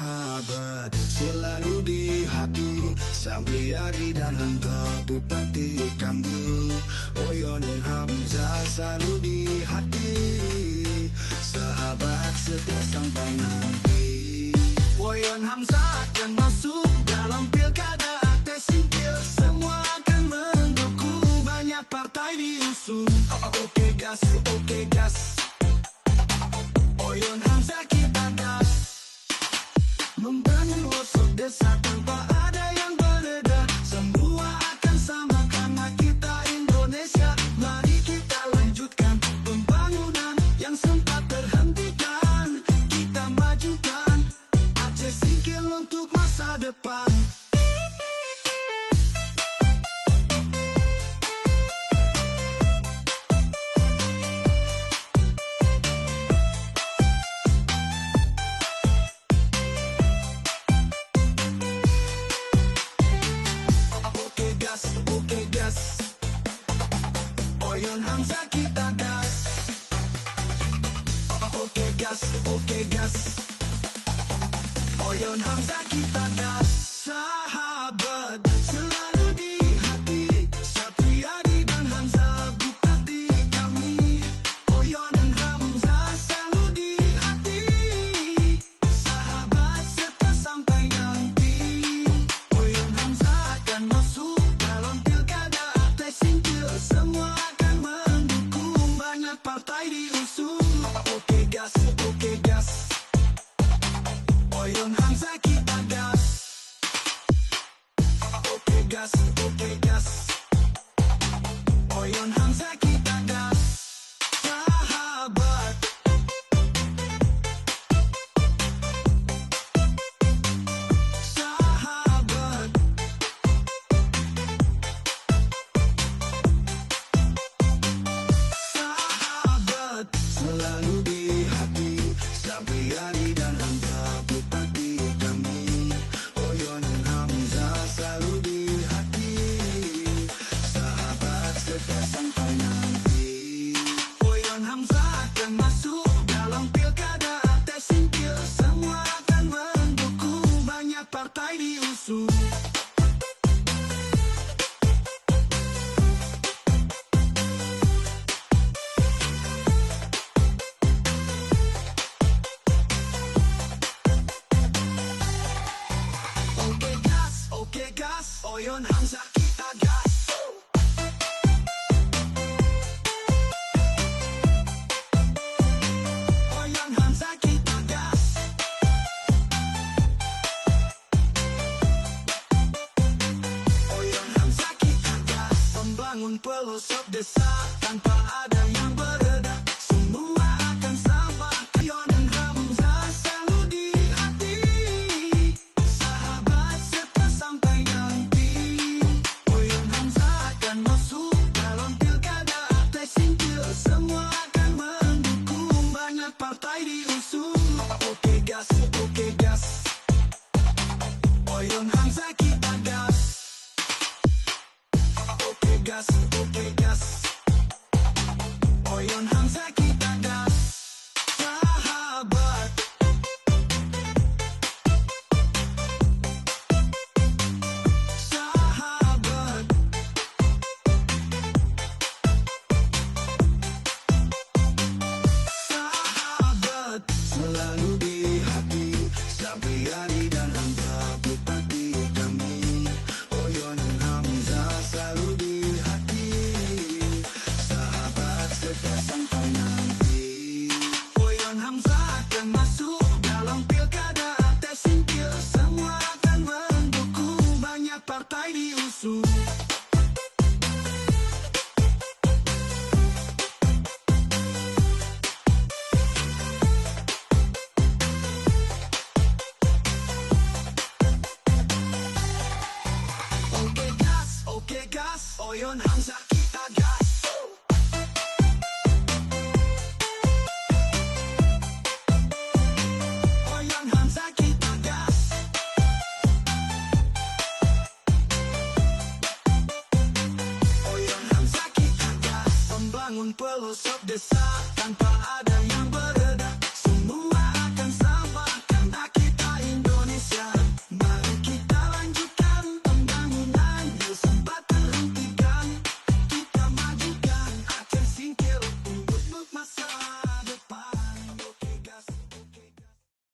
sahabat selalu di hati, Sampriadi dan lengkap bupati kami. Oyon Hamzah selalu di hati, sahabat setia sampai nanti. Oyon Hamzah akan masuk dalam pilkada tes singkil, semua akan mendukung, banyak partai diusung. Oke gas, oke gas, Oyon Hamzah kita gas, membangun pelosok desa tanpa ada yang berbeda. Semua akan sama karena kita Indonesia. Mari kita lanjutkan pembangunan yang sempat terhentikan, kita majukan Aceh Singkil untuk masa depan. Oke gas, Oyon Hamzah kita gas. Oke gas, Oyon Hamzah kita gas. Sahabat selalu di hati, Sampriadi dan Hamzah bupati kami. Oyon Hamzah selalu di hati, sahabat serta sampai nanti. Oyon Hamzah akan masuk dalam pilkada Aceh Singkil, semua akan mendukung, banyak partai diusung. Oke gas, Oyon Hamzah kita gas. Oke gas, Oyon Hamzah kita gas. Sahabat selalu di hati, Sampriadi dan lengkap bupati kami. Oyon Hamzah selalu di hati, sahabat setia sampai nanti. Oyon Hamzah akan masuk dalam pilkada Aceh Singkil, semua akan mendukung, banyak partai diusung. Oke gas, Oyon Hamzah kita gas. Oyon Hamzah kita gas. Oyon Hamzah kita gas, membangun pelosok desa tanpa ada yang berbeda. Semua akan sama, Oyon Hamzah selalu di hati, sahabat serta sampai nanti. Oyon Hamzah akan masuk dalam pilkada Aceh Singkil, semua akan mendukung, banyak partai diusung. Oke gas, Oyon Hamzah kita gas. Oke gas, Oyon Hamzah kita gas. Sahabat selalu di hati, Sampriadi dan lengkap bupati kami. Oyon Hamzah selalu di hati, sahabat setia sampai nanti. Oyon Hamzah akan masuk dalam pilkada Aceh Singkil, semua akan mendukung, banyak partai diusung. Oke gas, Oyon Hamzah kita gas. Oyon Hamzah kita gas. Oyon Hamzah kita gas, membangun pelosok desa tanpa ada